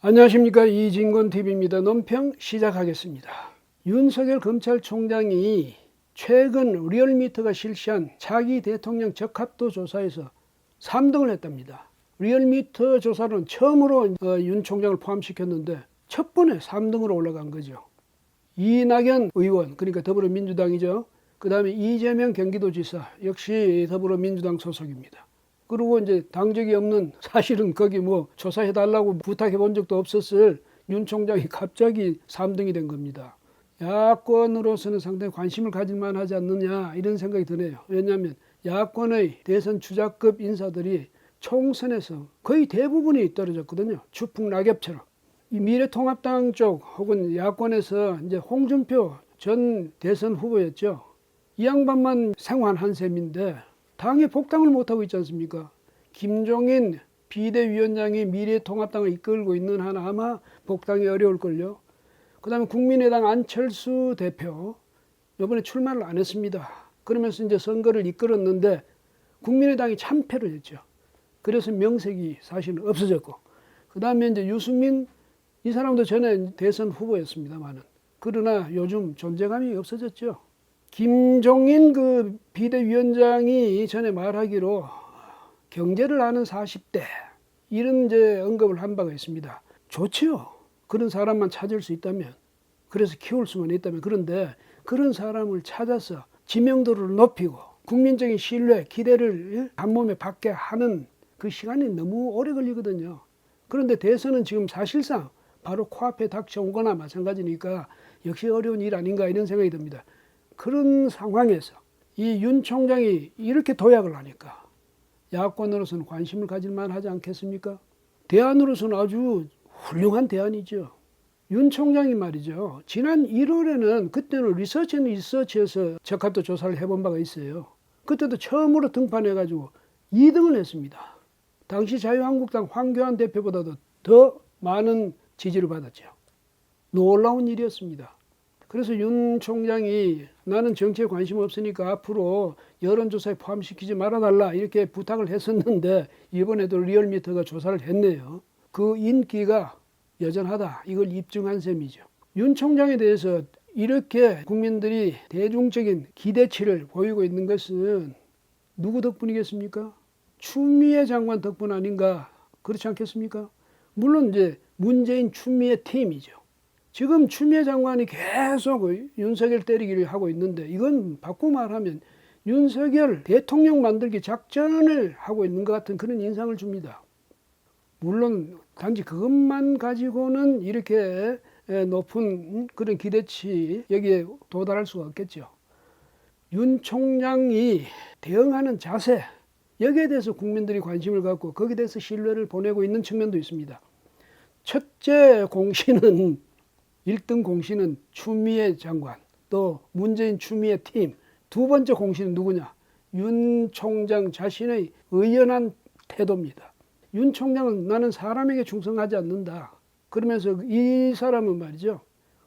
안녕하십니까, 이진곤TV입니다. 논평 시작하겠습니다. 윤석열 검찰총장이 최근 리얼미터가 실시한 차기 대통령 적합도 조사에서 3등을 했답니다. 리얼미터 조사는 처음으로 윤 총장을 포함시켰는데 첫 번에 3등으로 올라간 거죠. 이낙연 의원, 그러니까 더불어민주당이죠. 그 다음에 이재명 경기도지사, 역시 더불어민주당 소속입니다. 그리고 이제 당적이 없는, 사실은 거기 뭐 조사해달라고 부탁해 본 적도 없었을 윤 총장이 갑자기 3등이 된 겁니다. 야권으로서는 상당히 관심을 가질만 하지 않느냐, 이런 생각이 드네요. 왜냐하면 야권의 대선 주자급 인사들이 총선에서 거의 대부분이 떨어졌거든요. 추풍 낙엽처럼. 이 미래통합당 쪽 혹은 야권에서 이제 홍준표 전 대선 후보였죠. 이 양반만 생환한 셈인데 당에 복당을 못하고 있지 않습니까? 김종인 비대위원장이 미래통합당을 이끌고 있는 한 아마 복당이 어려울걸요. 그 다음에 국민의당 안철수 대표 이번에 출마를 안 했습니다. 그러면서 이제 선거를 이끌었는데 국민의당이 참패를 했죠. 그래서 명색이 사실은 없어졌고, 그 다음에 이제 유승민, 이 사람도 전에 대선 후보였습니다만은, 그러나 요즘 존재감이 없어졌죠. 김종인 그 비대위원장이 전에 말하기로 경제를 아는 40대, 이런 이제 언급을 한 바가 있습니다. 좋지요. 그런 사람만 찾을 수 있다면, 그래서 키울 수만 있다면. 그런데 그런 사람을 찾아서 지명도를 높이고 국민적인 신뢰, 기대를 한 몸에 받게 하는 그 시간이 너무 오래 걸리거든요. 그런데 대선은 지금 사실상 바로 코앞에 닥쳐오거나 마찬가지니까 역시 어려운 일 아닌가, 이런 생각이 듭니다. 그런 상황에서 이 윤 총장이 이렇게 도약을 하니까 야권으로서는 관심을 가질만 하지 않겠습니까? 대안으로서는 아주 훌륭한 대안이죠. 윤 총장이 말이죠, 지난 1월에는 그때는 리서치에서 적합도 조사를 해본 바가 있어요. 그때도 처음으로 등판해가지고 2등을 했습니다. 당시 자유한국당 황교안 대표보다도 더 많은 지지를 받았죠. 놀라운 일이었습니다. 그래서 윤 총장이 나는 정치에 관심 없으니까 앞으로 여론조사에 포함시키지 말아달라, 이렇게 부탁을 했었는데 이번에도 리얼미터가 조사를 했네요. 그 인기가 여전하다, 이걸 입증한 셈이죠. 윤 총장에 대해서 이렇게 국민들이 대중적인 기대치를 보이고 있는 것은 누구 덕분이겠습니까? 추미애 장관 덕분 아닌가, 그렇지 않겠습니까? 물론 이제 문재인 추미애 팀이죠. 지금 추미애 장관이 계속 윤석열 때리기를 하고 있는데, 이건 바꾸고 말하면 윤석열 대통령 만들기 작전을 하고 있는 것 같은 그런 인상을 줍니다. 물론 단지 그것만 가지고는 이렇게 높은 그런 기대치, 여기에 도달할 수가 없겠죠. 윤 총장이 대응하는 자세, 여기에 대해서 국민들이 관심을 갖고 거기에 대해서 신뢰를 보내고 있는 측면도 있습니다. 첫째 공신은, 1등 공신은 추미애 장관, 또 문재인 추미애 팀. 두 번째 공신은 누구냐? 윤 총장 자신의 의연한 태도입니다. 윤 총장은 나는 사람에게 충성하지 않는다, 그러면서 이 사람은 말이죠,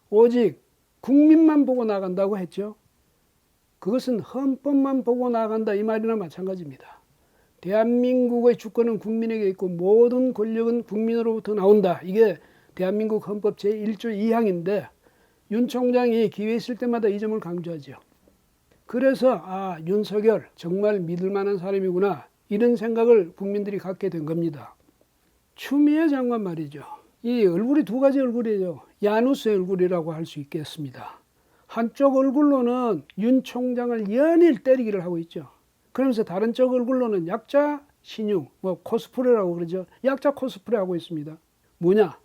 오직 국민만 보고 나간다고 했죠. 그것은 헌법만 보고 나간다, 이 말이나 마찬가지입니다. 대한민국의 주권은 국민에게 있고 모든 권력은 국민으로부터 나온다. 이게 대한민국 헌법 제1조 2항인데 윤 총장이 기회 있을 때마다 이 점을 강조하죠. 그래서 윤석열 정말 믿을 만한 사람이구나, 이런 생각을 국민들이 갖게 된 겁니다. 추미애 장관 말이죠, 이 얼굴이 두 가지 얼굴이에요. 야누스의 얼굴이라고 할 수 있겠습니다. 한쪽 얼굴로는 윤 총장을 연일 때리기를 하고 있죠. 그러면서 다른 쪽 얼굴로는 약자 신용, 코스프레라고 그러죠. 약자 코스프레 하고 있습니다. 뭐냐?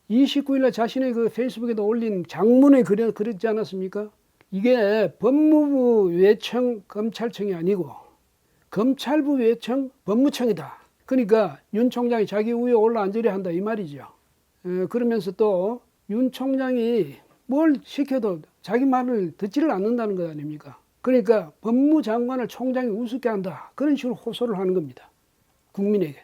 29일날 자신의 그 페이스북에도 올린 장문에 그랬지 않았습니까? 이게 법무부 외청 검찰청이 아니고 검찰부 외청 법무청이다. 그러니까 윤 총장이 자기 위에 올라앉으려 한다, 이 말이죠. 그러면서 또 윤 총장이 뭘 시켜도 자기 말을 듣지를 않는다는 것 아닙니까? 그러니까 법무장관을 총장이 우습게 한다, 그런 식으로 호소를 하는 겁니다, 국민에게.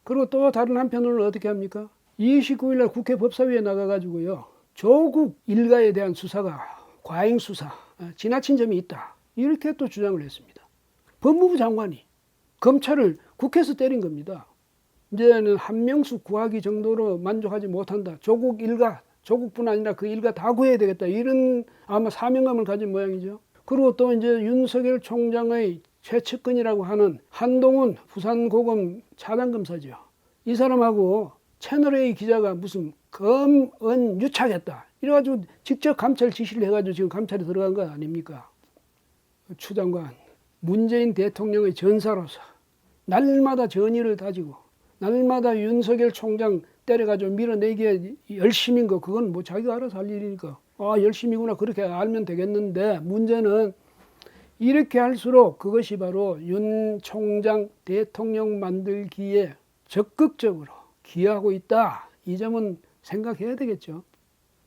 그리고 또 다른 한편으로는 어떻게 합니까? 29일날 국회 법사위에 나가가지고요, 조국 일가에 대한 수사가 과잉 수사, 지나친 점이 있다, 이렇게 또 주장을 했습니다. 법무부 장관이 검찰을 국회에서 때린 겁니다. 이제는 한 명씩 구하기 정도로 만족하지 못한다. 조국 일가, 조국뿐 아니라 그 일가 다 구해야 되겠다. 이런 아마 사명감을 가진 모양이죠. 그리고 또 이제 윤석열 총장의 최측근이라고 하는 한동훈 부산고검 차장검사죠. 이 사람하고 채널A 기자가 무슨 검은 유착했다. 이래가지고 직접 감찰 지시를 해가지고 지금 감찰에 들어간 거 아닙니까? 추 장관, 문재인 대통령의 전사로서 날마다 전의를 다지고 날마다 윤석열 총장 때려가지고 밀어내기에 열심인 거, 그건 뭐 자기가 알아서 할 일이니까 열심이구나 그렇게 알면 되겠는데, 문제는 이렇게 할수록 그것이 바로 윤 총장 대통령 만들기에 적극적으로 기여하고 있다. 이 점은 생각해야 되겠죠.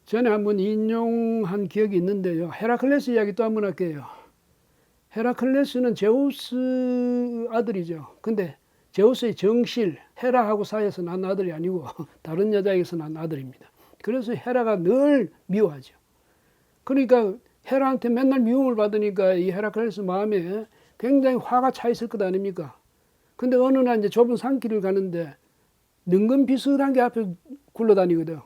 전에 한번 인용한 기억이 있는데요. 헤라클레스 이야기 또 한번 할게요. 헤라클레스는 제우스 아들이죠. 근데 제우스의 정실, 헤라하고 사이에서 난 아들이 아니고 다른 여자에게서 난 아들입니다. 그래서 헤라가 늘 미워하죠. 그러니까 헤라한테 맨날 미움을 받으니까 이 헤라클레스 마음에 굉장히 화가 차 있을 것 아닙니까? 근데 어느 날 이제 좁은 산길을 가는데 능금 비슷한 게 앞에 굴러다니거든.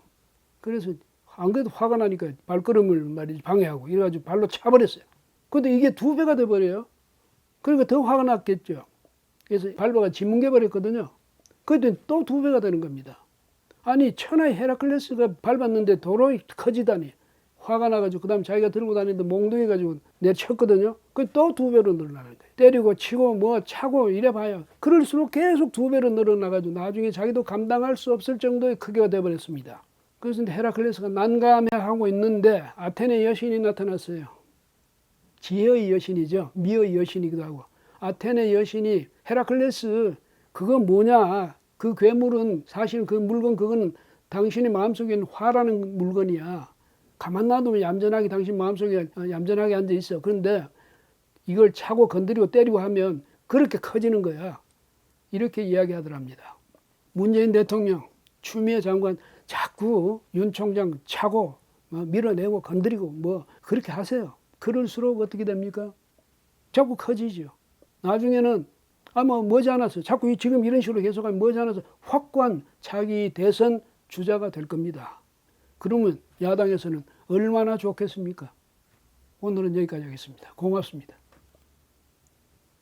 그래서 안 그래도 화가 나니까 발걸음을 말이지 방해하고 이래가지고 발로 차버렸어요. 근데 이게 2배가 돼버려요. 그러니까 더 화가 났겠죠. 그래서 발바가 짓뭉개 버렸거든요. 그때 또 2배가 되는 겁니다. 아니 천하의 헤라클레스가 밟았는데 도로에 커지다니. 화가 나가지고 그 다음 자기가 들고 다니는데 몽둥이가지고 내쳤거든요. 그 또 2배로 늘어나는 거예요. 때리고 치고 뭐 차고 이래봐요. 그럴수록 계속 2배로 늘어나가지고 나중에 자기도 감당할 수 없을 정도의 크기가 돼버렸습니다. 그래서 헤라클레스가 난감해하고 있는데 아테네 여신이 나타났어요. 지혜의 여신이죠. 미의 여신이기도 하고. 아테네 여신이 헤라클레스 그거 뭐냐, 그 괴물은 사실 그 물건 그거는 당신의 마음속에 있는 화라는 물건이야. 가만 놔두면 얌전하게 당신 마음속에 얌전하게 앉아 있어. 그런데 이걸 차고 건드리고 때리고 하면 그렇게 커지는 거야. 이렇게 이야기하더랍니다. 문재인 대통령, 추미애 장관 자꾸 윤 총장 차고 밀어내고 건드리고 뭐 그렇게 하세요. 그럴수록 어떻게 됩니까? 자꾸 커지죠. 나중에는 머지않아서 자꾸 지금 이런 식으로 계속하면 머지않아서 확고한 차기 대선 주자가 될 겁니다. 그러면 야당에서는 얼마나 좋겠습니까? 오늘은 여기까지 하겠습니다. 고맙습니다.